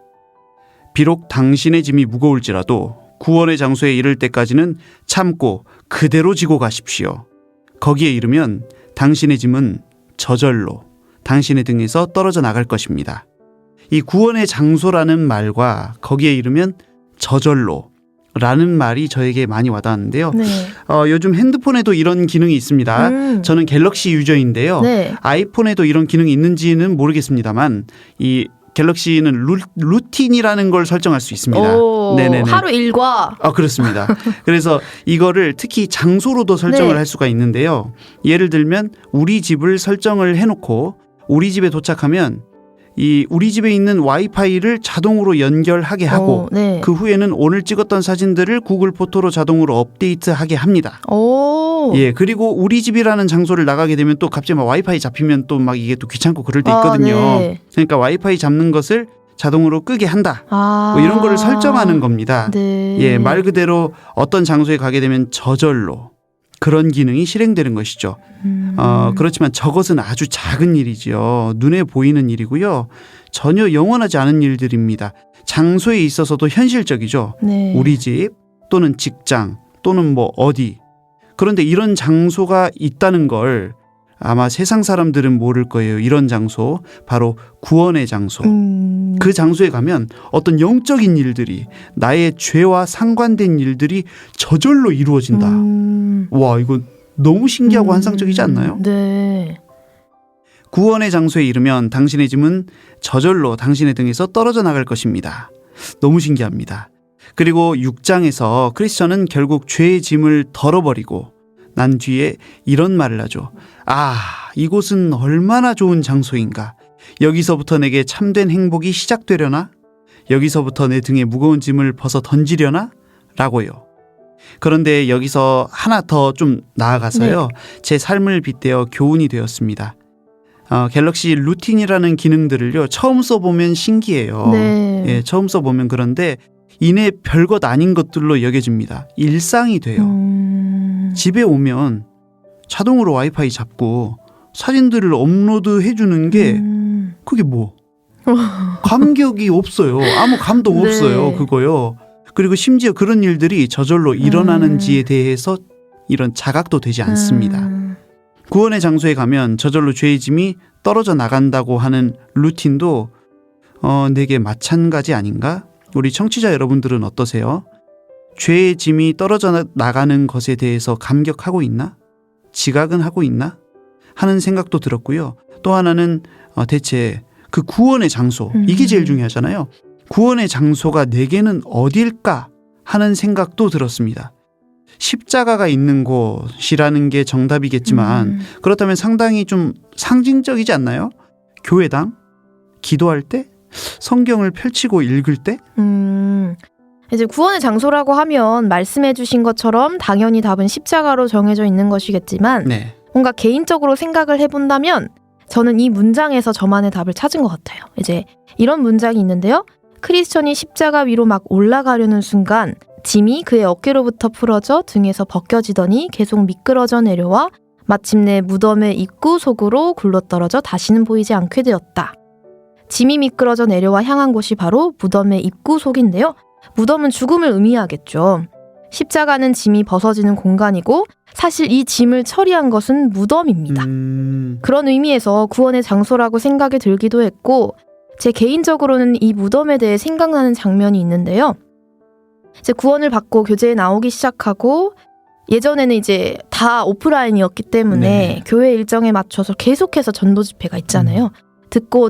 비록 당신의 짐이 무거울지라도 구원의 장소에 이를 때까지는 참고 그대로 지고 가십시오. 거기에 이르면 당신의 짐은 저절로 당신의 등에서 떨어져 나갈 것입니다. 이 구원의 장소라는 말과 거기에 이르면 저절로 라는 말이 저에게 많이 와닿았는데요. 네. 요즘 핸드폰에도 이런 기능이 있습니다. 저는 갤럭시 유저인데요. 네. 아이폰에도 이런 기능이 있는지는 모르겠습니다만 이 갤럭시는 루틴이라는 걸 설정할 수 있습니다. 오, 네네네. 하루 일과 그렇습니다. 그래서 이거를 특히 장소로도 설정을 네. 할 수가 있는데요. 예를 들면 우리 집을 설정을 해놓고 우리 집에 도착하면 이 우리 집에 있는 와이파이를 자동으로 연결하게 하고 네. 그 후에는 오늘 찍었던 사진들을 구글 포토로 자동으로 업데이트하게 합니다. 오. 오. 예, 그리고 우리 집이라는 장소를 나가게 되면 또 갑자기 막 와이파이 잡히면 또 막 이게 또 귀찮고 그럴 때 있거든요. 네. 그러니까 와이파이 잡는 것을 자동으로 끄게 한다. 뭐 이런 거를 설정하는 겁니다. 네. 예, 말 그대로 어떤 장소에 가게 되면 저절로 그런 기능이 실행되는 것이죠. 그렇지만 저것은 아주 작은 일이지요. 눈에 보이는 일이고요. 전혀 영원하지 않은 일들입니다. 장소에 있어서도 현실적이죠. 네. 우리 집 또는 직장 또는 뭐 어디. 그런데 이런 장소가 있다는 걸 아마 세상 사람들은 모를 거예요. 이런 장소, 바로 구원의 장소. 그 장소에 가면 어떤 영적인 일들이, 나의 죄와 상관된 일들이 저절로 이루어진다. 와, 이거 너무 신기하고 환상적이지 않나요? 네. 구원의 장소에 이르면 당신의 짐은 저절로 당신의 등에서 떨어져 나갈 것입니다. 너무 신기합니다. 그리고 6장에서 크리스천은 결국 죄의 짐을 덜어버리고 난 뒤에 이런 말을 하죠. 아, 이곳은 얼마나 좋은 장소인가. 여기서부터 내게 참된 행복이 시작되려나? 여기서부터 내 등에 무거운 짐을 벗어 던지려나? 라고요. 그런데 여기서 하나 더 좀 나아가서요. 제 삶을 빗대어 교훈이 되었습니다. 갤럭시 루틴이라는 기능들을요. 처음 써보면 신기해요. 네. 예, 처음 써보면 그런데 이내 별것 아닌 것들로 여겨집니다. 일상이 돼요. 집에 오면 자동으로 와이파이 잡고 사진들을 업로드 해주는 게 그게 뭐 감격이 없어요. 아무 감동 네. 없어요. 그거요. 그리고 심지어 그런 일들이 저절로 일어나는지에 대해서 이런 자각도 되지 않습니다. 구원의 장소에 가면 저절로 죄의 짐이 떨어져 나간다고 하는 루틴도 내게 마찬가지 아닌가? 우리 청취자 여러분들은 어떠세요? 죄의 짐이 떨어져 나가는 것에 대해서 감격하고 있나? 지각은 하고 있나? 하는 생각도 들었고요. 또 하나는 대체 그 구원의 장소, 이게 제일 중요하잖아요. 구원의 장소가 내게는 어딜까 하는 생각도 들었습니다. 십자가가 있는 곳이라는 게 정답이겠지만 그렇다면 상당히 좀 상징적이지 않나요? 교회당? 기도할 때? 성경을 펼치고 읽을 때? 이제 구원의 장소라고 하면 말씀해 주신 것처럼 당연히 답은 십자가로 정해져 있는 것이겠지만 네. 뭔가 개인적으로 생각을 해본다면 저는 이 문장에서 저만의 답을 찾은 것 같아요. 이제 이런 문장이 있는데요. 크리스천이 십자가 위로 막 올라가려는 순간 짐이 그의 어깨로부터 풀어져 등에서 벗겨지더니 계속 미끄러져 내려와 마침내 무덤의 입구 속으로 굴러떨어져 다시는 보이지 않게 되었다. 짐이 미끄러져 내려와 향한 곳이 바로 무덤의 입구 속인데요. 무덤은 죽음을 의미하겠죠. 십자가는 짐이 벗어지는 공간이고 사실 이 짐을 처리한 것은 무덤입니다. 그런 의미에서 구원의 장소라고 생각이 들기도 했고 제 개인적으로는 이 무덤에 대해 생각나는 장면이 있는데요. 이제 구원을 받고 교제에 나오기 시작하고 예전에는 이제 다 오프라인이었기 때문에 네. 교회 일정에 맞춰서 계속해서 전도 집회가 있잖아요. 듣고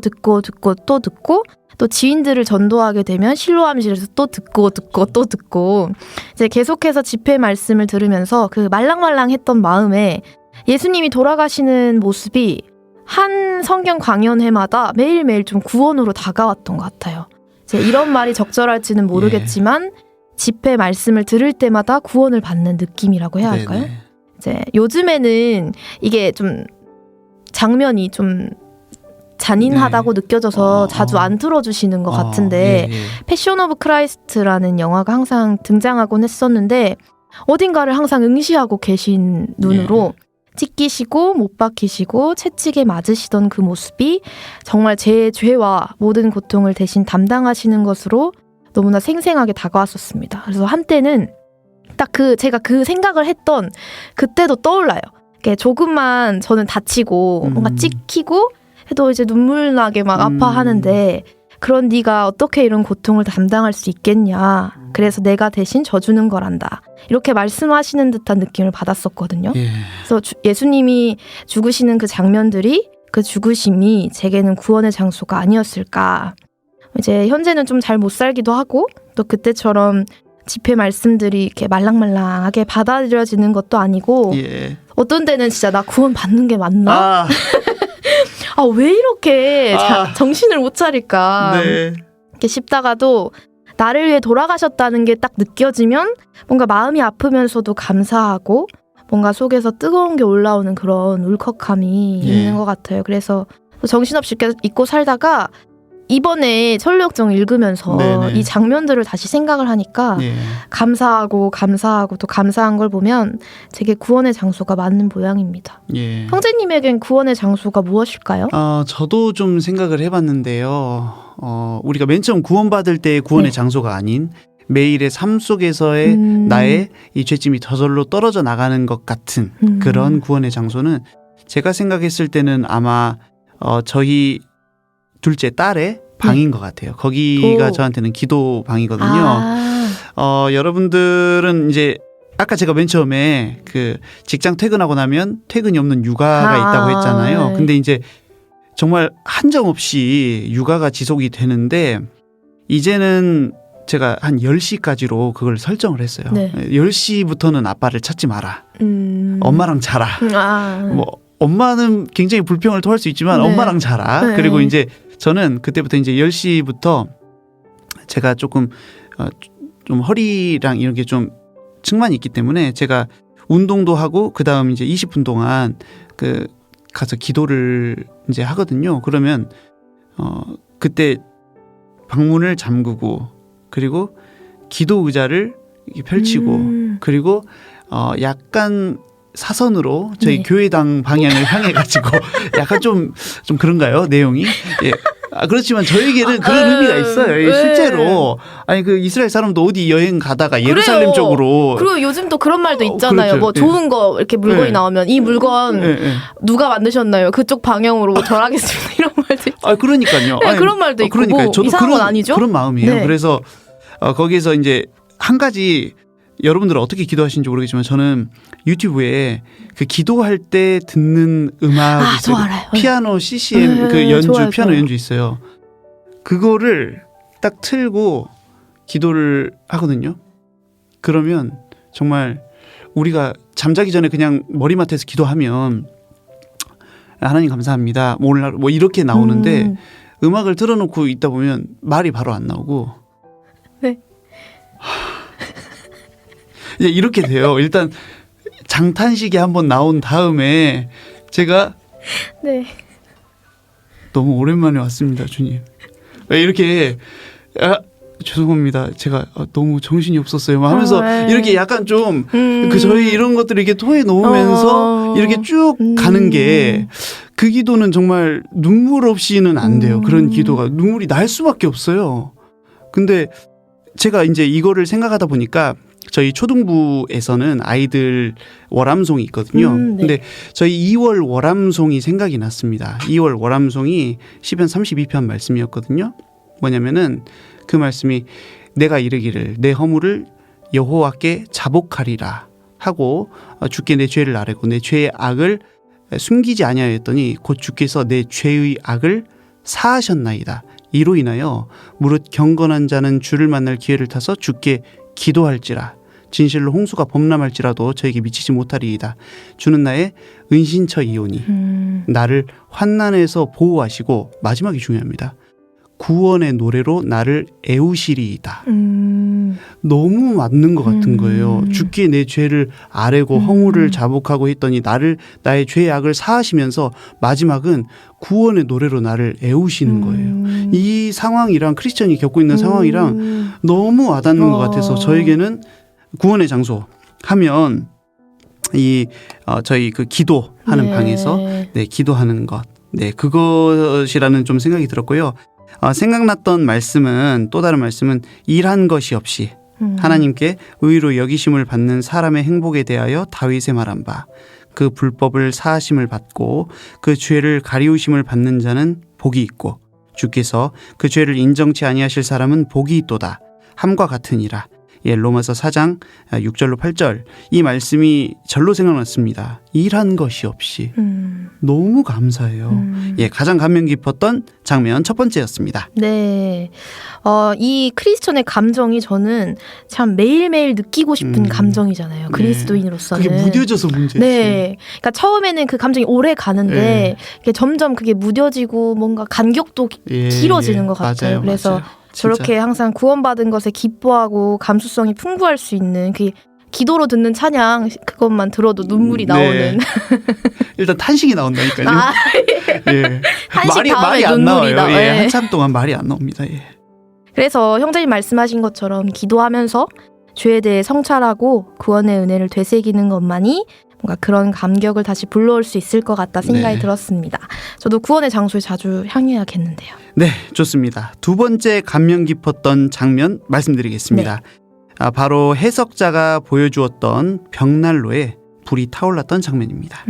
또 듣고 또 지인들을 전도하게 되면 실로암실에서 또 듣고 이제 계속해서 집회 말씀을 들으면서 그 말랑말랑했던 마음에 예수님이 돌아가시는 모습이 한 성경 강연회마다 매일매일 좀 구원으로 다가왔던 것 같아요. 이제 이런 말이 적절할지는 모르겠지만 집회 말씀을 들을 때마다 구원을 받는 느낌이라고 해야 할까요? 네네. 이제 요즘에는 이게 좀 장면이 좀 잔인하다고 느껴져서 자주 안 틀어주시는 것 같은데 패션 오브 크라이스트라는 영화가 항상 등장하곤 했었는데 어딘가를 항상 응시하고 계신 눈으로 찢기시고 못 박히시고 채찍에 맞으시던 그 모습이 정말 제 죄와 모든 고통을 대신 담당하시는 것으로 너무나 생생하게 다가왔었습니다. 그래서 한때는 딱 제가 그 생각을 했던 그때도 떠올라요. 조금만 저는 다치고 뭔가 찍히고 해도 이제 눈물 나게 막 아파하는데 그런 네가 어떻게 이런 고통을 담당할 수 있겠냐. 그래서 내가 대신 져주는 거란다. 이렇게 말씀하시는 듯한 느낌을 받았었거든요. 그래서 예수님이 죽으시는 그 장면들이 그 죽으심이 제게는 구원의 장소가 아니었을까. 이제 현재는 좀 잘 못 살기도 하고 또 그때처럼 집회 말씀들이 이렇게 말랑말랑하게 받아들여지는 것도 아니고 어떤 때는 진짜 나 구원 받는 게 맞나? 왜 이렇게 정신을 못 차릴까? 이렇게 싶다가도 나를 위해 돌아가셨다는 게 딱 느껴지면 뭔가 마음이 아프면서도 감사하고 뭔가 속에서 뜨거운 게 올라오는 그런 울컥함이 예. 있는 것 같아요. 그래서 정신없이 이렇게 잊고 살다가 이번에 천루역정 읽으면서 네네. 이 장면들을 다시 생각을 하니까 예. 감사하고 또 감사한 걸 보면 되게 구원의 장소가 맞는 모양입니다. 예. 형제님에겐 구원의 장소가 무엇일까요? 저도 좀 생각을 해봤는데요. 우리가 맨 처음 구원받을 때의 구원의 네. 장소가 아닌 매일의 삶 속에서의 나의 이 죄짐이 저절로 떨어져 나가는 것 같은 그런 구원의 장소는 제가 생각했을 때는 아마 저희 둘째 딸의 방인 것 같아요. 거기가 오. 저한테는 기도 방이거든요. 아, 여러분들은 이제 아까 제가 맨 처음에 그 직장 퇴근하고 나면 퇴근이 없는 육아가 아, 있다고 했잖아요. 네. 근데 이제 정말 한정없이 육아가 지속이 되는데 이제는 제가 한 10시까지로 그걸 설정을 했어요. 네. 10시부터는 아빠를 찾지 마라. 엄마랑 자라. 뭐 엄마는 굉장히 불평을 토할 수 있지만 네. 엄마랑 자라. 네. 그리고 이제 저는 그때부터 이제 10시부터 제가 조금 좀 허리랑 이런 게 좀 측만이 있기 때문에 제가 운동도 하고 그다음 이제 20분 동안 그 가서 기도를 이제 하거든요. 그러면 그때 방문을 잠그고 그리고 기도 의자를 이렇게 펼치고 그리고 약간 사선으로 저희 네. 교회당 방향을 향해 가지고 약간 좀 그런가요? 내용이? 예. 그렇지만 저에게는 그런 의미가 있어요. 예, 실제로 아니 그 이스라엘 사람도 어디 여행 가다가 예루살렘 그래요. 쪽으로 그리고 요즘 또 그런 말도 있잖아요. 그렇죠. 뭐 예. 좋은 거 이렇게 물건이 예. 나오면 이 물건 예, 예. 누가 만드셨나요? 그쪽 방향으로 절하겠습니다. 이런 말도 있죠. 그러니까요. 네, 그런 말도 있고 그러니까요. 뭐 저도 이상한 건 아니죠? 그런 마음이에요. 네. 그래서 거기에서 이제 한 가지 여러분들은 어떻게 기도하시는지 모르겠지만 저는 유튜브에 그 기도할 때 듣는 음악이 저 있어요. 알아요. 피아노 CCM 그 연주 좋아요, 피아노 좋아요. 연주 있어요. 그거를 딱 틀고 기도를 하거든요. 그러면 정말 우리가 잠자기 전에 그냥 머리맡에서 기도하면 하나님 감사합니다. 뭐 오늘 뭐 이렇게 나오는데 음악을 틀어놓고 있다 보면 말이 바로 안 나오고 네. 이제 이렇게 돼요. 일단 장탄식이 한번 나온 다음에 제가 네. 너무 오랜만에 왔습니다, 주님. 이렇게 죄송합니다. 제가 너무 정신이 없었어요. 막 하면서 네. 이렇게 약간 좀 그 저희 이런 것들을 이렇게 토해 놓으면서 이렇게 쭉 가는 게 그 기도는 정말 눈물 없이는 안 돼요. 그런 기도가 눈물이 날 수밖에 없어요. 근데 제가 이제 이거를 생각하다 보니까 저희 초등부에서는 아이들 월암송이 있거든요. 네. 근데 저희 2월 월암송이 생각이 났습니다. 2월 월암송이 시편 32편 말씀이었거든요. 뭐냐면은 그 말씀이 내가 이르기를 내 허물을 여호와께 자복하리라 하고 주께 내 죄를 아뢰고 내 죄의 악을 숨기지 아니하였더니 곧 주께서 내 죄의 악을 사하셨나이다. 이로 인하여 무릇 경건한 자는 주를 만날 기회를 타서 주께 기도할지라 진실로 홍수가 범람할지라도 저에게 미치지 못하리이다. 주는 나의 은신처이오니 나를 환난에서 보호하시고 마지막이 중요합니다. 구원의 노래로 나를 애우시리이다. 너무 맞는 것 같은 거예요. 주께 내 죄를 아뢰고 허물을 자복하고 했더니 나의 죄의 악을 사하시면서 마지막은 구원의 노래로 나를 애우시는 거예요. 이 상황이랑 크리스천이 겪고 있는 상황이랑 너무 와닿는 것 같아서 저에게는 구원의 장소 하면 저희 그 기도하는 네. 방에서 기도하는 것, 그것이라는 좀 생각이 들었고요. 생각났던 말씀은 또 다른 말씀은 일한 것이 없이 하나님께 의로 여기심을 받는 사람의 행복에 대하여 다윗의 말한 바 그 불법을 사하심을 받고 그 죄를 가리우심을 받는 자는 복이 있고 주께서 그 죄를 인정치 아니하실 사람은 복이 있도다 함과 같으니라. 로마서 4장 6절로 8절 이 말씀이 절로 생각났습니다. 일한 것이 없이 너무 감사해요. 가장 감명 깊었던 장면 첫 번째였습니다. 네. 이 크리스천의 감정이 저는 참 매일매일 느끼고 싶은 감정이잖아요. 그리스도인으로서는. 그게 무뎌져서 문제지. 네. 그러니까 처음에는 그 감정이 오래 가는데 이게 점점 그게 무뎌지고 뭔가 간격도 길어지는 것 같아요. 맞아요, 그래서 맞아요. 저렇게 항상 구원받은 것에 기뻐하고 감수성이 풍부할 수 있는 그 기도로 듣는 찬양 그것만 들어도 눈물이 나오는. 일단 탄식이 나온다니까요. 아, 예. 탄식 다음에 말이 안 눈물이 나와요. 나. 예. 예. 한참 동안 말이 안 나옵니다. 예. 그래서 형제님 말씀하신 것처럼 기도하면서 죄에 대해 성찰하고 구원의 은혜를 되새기는 것만이 뭔가 그런 감격을 다시 불러올 수 있을 것 같다 생각이 네. 들었습니다. 저도 구원의 장소에 자주 향해야겠는데요. 네, 좋습니다. 두 번째 감명 깊었던 장면 말씀드리겠습니다. 바로 해석자가 보여주었던 벽난로에 불이 타올랐던 장면입니다.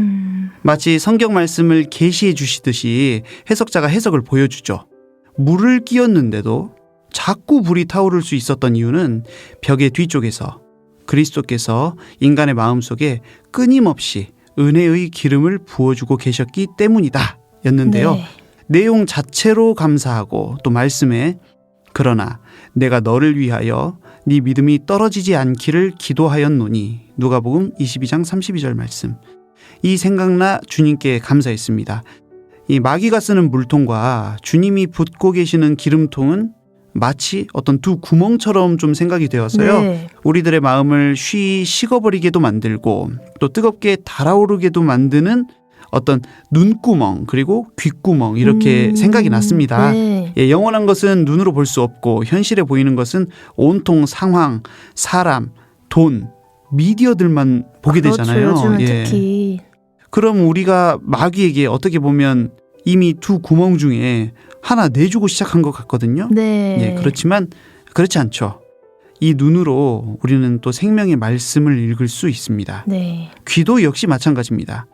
마치 성경 말씀을 계시해 주시듯이 해석자가 해석을 보여주죠. 물을 끼얹는데도 자꾸 불이 타오를 수 있었던 이유는 벽의 뒤쪽에서 그리스도께서 인간의 마음속에 끊임없이 은혜의 기름을 부어주고 계셨기 때문이다 였는데요. 네. 내용 자체로 감사하고 또 말씀에 그러나 내가 너를 위하여 네 믿음이 떨어지지 않기를 기도하였노니 누가복음 22장 32절 말씀. 이 생각나 주님께 감사했습니다. 이 마귀가 쓰는 물통과 주님이 붓고 계시는 기름통은 마치 어떤 두 구멍처럼 좀 생각이 되어서요. 네. 우리들의 마음을 쉬이 식어버리게도 만들고 또 뜨겁게 달아오르게도 만드는 어떤 눈구멍 그리고 귓구멍 이렇게 생각이 났습니다. 네. 예, 영원한 것은 눈으로 볼 수 없고 현실에 보이는 것은 온통 상황, 사람, 돈, 미디어들만 보게 그렇죠, 되잖아요. 요즘은 예. 특히. 그럼 우리가 마귀에게 어떻게 보면 이미 두 구멍 중에 하나 내주고 시작한 것 같거든요. 네. 예, 그렇지만 그렇지 않죠. 이 눈으로 우리는 또 생명의 말씀을 읽을 수 있습니다. 네. 귀도 역시 마찬가지입니다.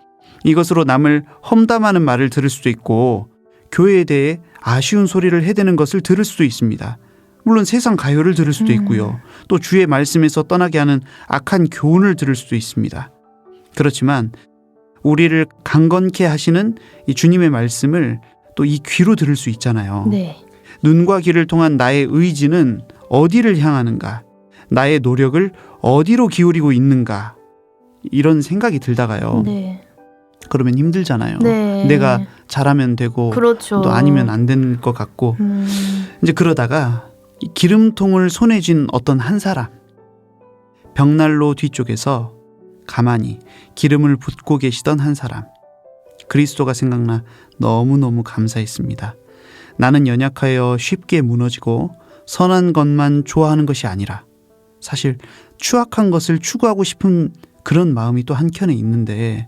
이것으로 남을 험담하는 말을 들을 수도 있고 교회에 대해 아쉬운 소리를 해대는 것을 들을 수도 있습니다. 물론 세상 가요를 들을 수도 있고요. 또 주의 말씀에서 떠나게 하는 악한 교훈을 들을 수도 있습니다. 그렇지만 우리를 강건케 하시는 이 주님의 말씀을 또 이 귀로 들을 수 있잖아요. 네. 눈과 귀를 통한 나의 의지는 어디를 향하는가? 나의 노력을 어디로 기울이고 있는가? 이런 생각이 들다가요. 네. 그러면 힘들잖아요. 네. 내가 잘하면 되고 그렇죠. 또 아니면 안 되는 것 같고 이제 그러다가 이 기름통을 손에 쥔 어떤 한 사람 벽난로 뒤쪽에서 가만히 기름을 붓고 계시던 한 사람 그리스도가 생각나 너무너무 감사했습니다. 나는 연약하여 쉽게 무너지고 선한 것만 좋아하는 것이 아니라 사실 추악한 것을 추구하고 싶은 그런 마음이 또 한켠에 있는데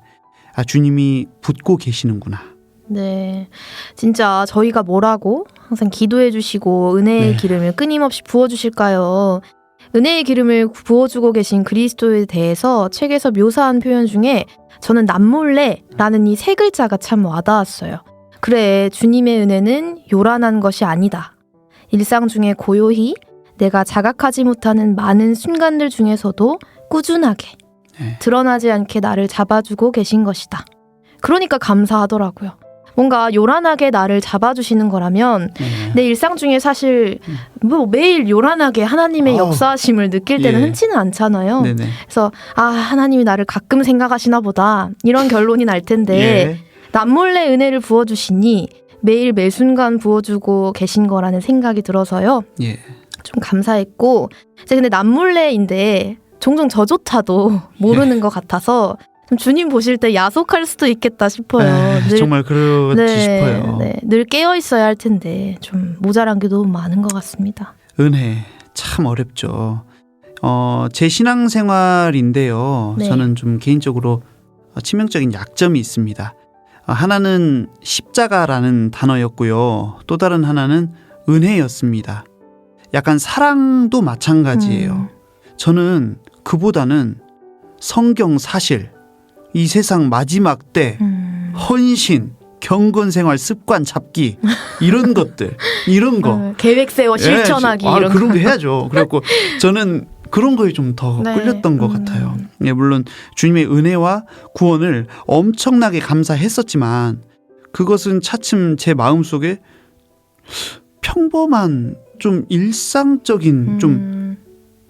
주님이 붓고 계시는구나. 네. 진짜 저희가 뭐라고 항상 기도해 주시고 은혜의 네. 기름을 끊임없이 부어 주실까요? 은혜의 기름을 부어주고 계신 그리스도에 대해서 책에서 묘사한 표현 중에 저는 남몰래라는 이 세 글자가 참 와닿았어요. 그래, 주님의 은혜는 요란한 것이 아니다. 일상 중에 고요히 내가 자각하지 못하는 많은 순간들 중에서도 꾸준하게 네. 드러나지 않게 나를 잡아주고 계신 것이다. 그러니까 감사하더라고요. 뭔가 요란하게 나를 잡아주시는 거라면 네. 내 일상 중에 사실 뭐 매일 요란하게 하나님의 아우. 역사하심을 느낄 때는 예. 흔치는 않잖아요. 네네. 그래서 하나님이 나를 가끔 생각하시나 보다 이런 결론이 날 텐데 예. 남몰래 은혜를 부어주시니 매일 매 순간 부어주고 계신 거라는 생각이 들어서요. 예. 좀 감사했고 이제 근데 남몰래인데 종종 저조차도 모르는 것 같아서 좀 주님 보실 때 야속할 수도 있겠다 싶어요. 정말 그렇지 싶어요. 네, 늘 깨어 있어야 할 텐데 좀 모자란 게 너무 많은 것 같습니다. 은혜 참 어렵죠. 제 신앙생활인데요. 네. 저는 좀 개인적으로 치명적인 약점이 있습니다. 하나는 십자가라는 단어였고요. 또 다른 하나는 은혜였습니다. 약간 사랑도 마찬가지예요. 저는 그보다는 성경 사실, 이 세상 마지막 때, 헌신, 경건생활 습관 잡기 이런 것들, 이런 거. 계획 세워 실천하기 이런 그런 거. 거 해야죠. 그래갖고 저는 그런 거에 좀 더 네. 끌렸던 것 같아요. 예, 물론 주님의 은혜와 구원을 엄청나게 감사했었지만 그것은 차츰 제 마음속에 평범한 좀 일상적인 좀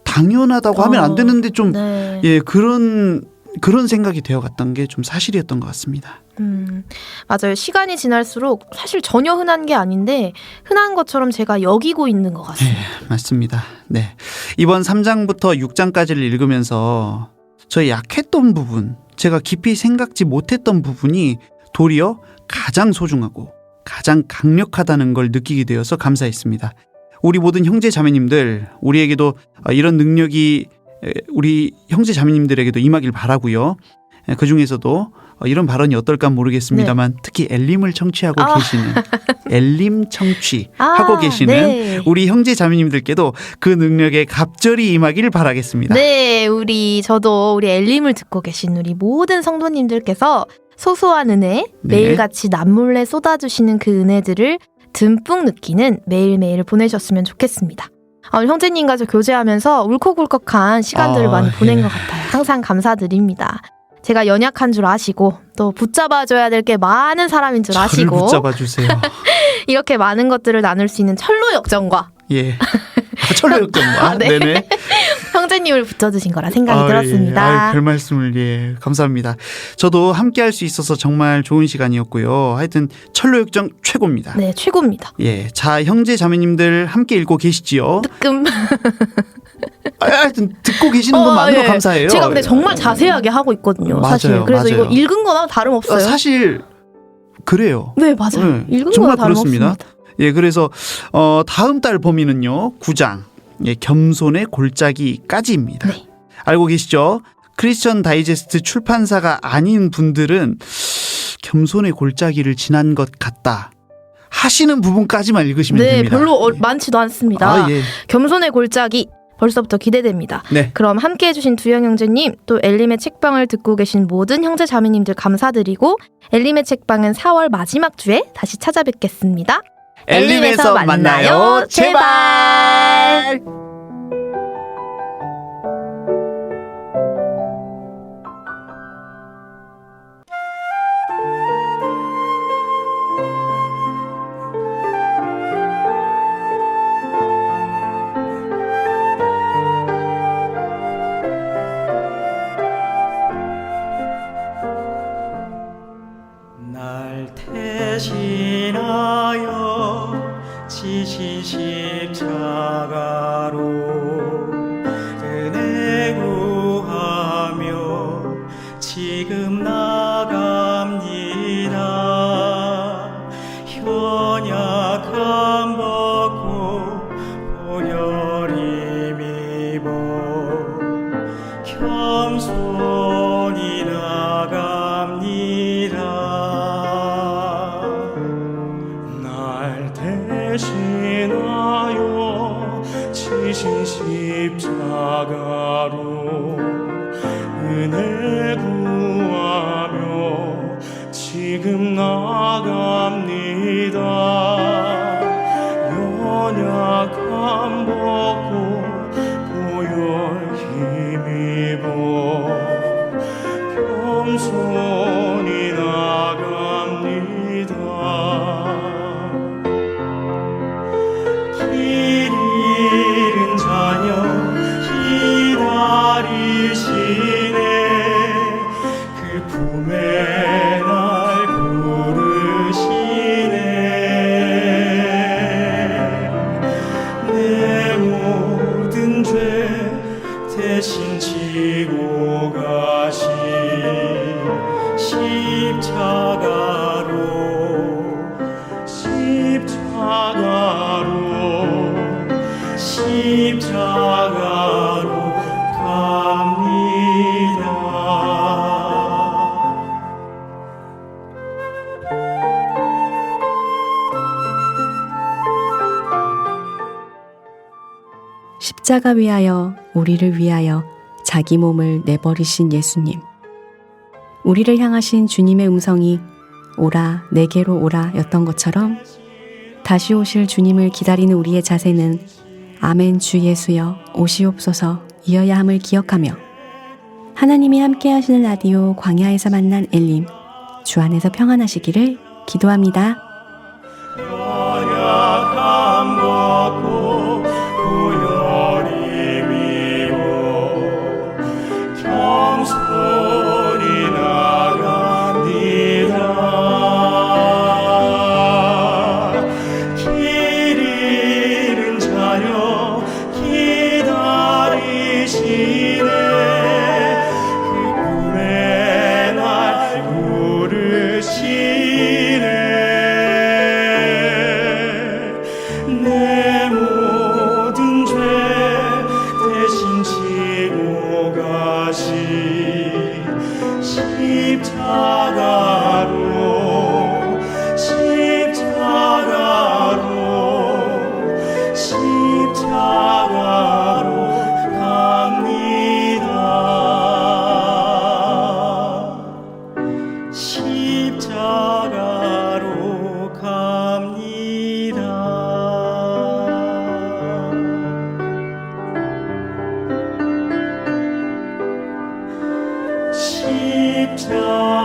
당연하다고 하면 안 되는데 좀 네. 예, 그런 그런 생각이 되어갔던 게 좀 사실이었던 것 같습니다. 맞아요. 시간이 지날수록 사실 전혀 흔한 게 아닌데 흔한 것처럼 제가 여기고 있는 것 같습니다. 맞습니다. 네. 이번 3장부터 6장까지를 읽으면서 저의 약했던 부분, 제가 깊이 생각지 못했던 부분이 도리어 가장 소중하고 가장 강력하다는 걸 느끼게 되어서 감사했습니다. 우리 모든 형제 자매님들, 우리에게도 이런 능력이 우리 형제 자매님들에게도 임하길 바라고요. 그 중에서도 이런 발언이 어떨까 모르겠습니다만 특히 엘림을 청취하고 계시는 엘림 청취하고 계시는 우리 형제 자매님들께도 그 능력에 갑절이 임하길 바라겠습니다. 네, 저도 우리 엘림을 듣고 계신 우리 모든 성도님들께서 소소한 은혜, 매일같이 남몰래 쏟아주시는 그 은혜들을 듬뿍 느끼는 매일매일 보내셨으면 좋겠습니다. 형제님과 저 교제하면서 울컥울컥한 시간들을 많이 보낸 것 같아요. 항상 감사드립니다. 제가 연약한 줄 아시고 또 붙잡아줘야 될 게 많은 사람인 줄 아시고 저를 붙잡아주세요. 이렇게 많은 것들을 나눌 수 있는 철로 역정과 철로 역정과 네네. 형제님을 붙여주신 거라 생각이 들었습니다. 별 말씀을 감사합니다. 저도 함께 할 수 있어서 정말 좋은 시간이었고요. 하여튼 철로 역정 최고입니다. 네, 최고입니다. 자, 형제 자매님들 함께 읽고 계시지요? 뜨끔. 하여튼 듣고 계시는 것만으로 감사해요. 제가 근데 정말 자세하게 하고 있거든요. 맞아요, 사실. 그래서 맞아요. 이거 읽은 거나 다름없어요. 사실 그래요. 네, 맞아요. 읽은 정말 거나 다름없습니다. 그렇습니다. 그래서 다음 달 범위는요. 9장 겸손의 골짜기까지입니다. 네. 알고 계시죠? 크리스천 다이제스트 출판사가 아닌 분들은 겸손의 골짜기를 지난 것 같다 하시는 부분까지만 읽으시면 됩니다. 별로 많지도 않습니다. 겸손의 골짜기 벌써부터 기대됩니다. 그럼 함께 해주신 두영 형제님, 또 엘림의 책방을 듣고 계신 모든 형제 자매님들 감사드리고 엘림의 책방은 4월 마지막 주에 다시 찾아뵙겠습니다. 엘림에서 만나요. 제발. 날 대신하여 지신 십자가로 은혜 구하며 지금 나갑니다. 현약함 벗고 보혈 힘입어 겸손히 나갑니다. 날 대신하여 지신 십자가로 은혜 구하며 지금 나갑니다. 연약함 벗고 보혈 힘입어 겸손히 나갑니다. 길 잃은 자녀 기다리시네. 그 품에 날 부르시네. 내 모든 죄 대신 지고 가신 십자가로 갑니다. 십자가 위하여 우리를 위하여 자기 몸을 내버리신 예수님. 우리를 향하신 주님의 음성이 오라 내게로 오라 였던 것처럼 다시 오실 주님을 기다리는 우리의 자세는 아멘 주 예수여 오시옵소서 이어야 함을 기억하며 하나님이 함께 하시는 라디오 광야에서 만난 엘림 주 안에서 평안하시기를 기도합니다. 연약함 벗고 보혈 힘입어 겸손 십자가로 갑니다. 십자가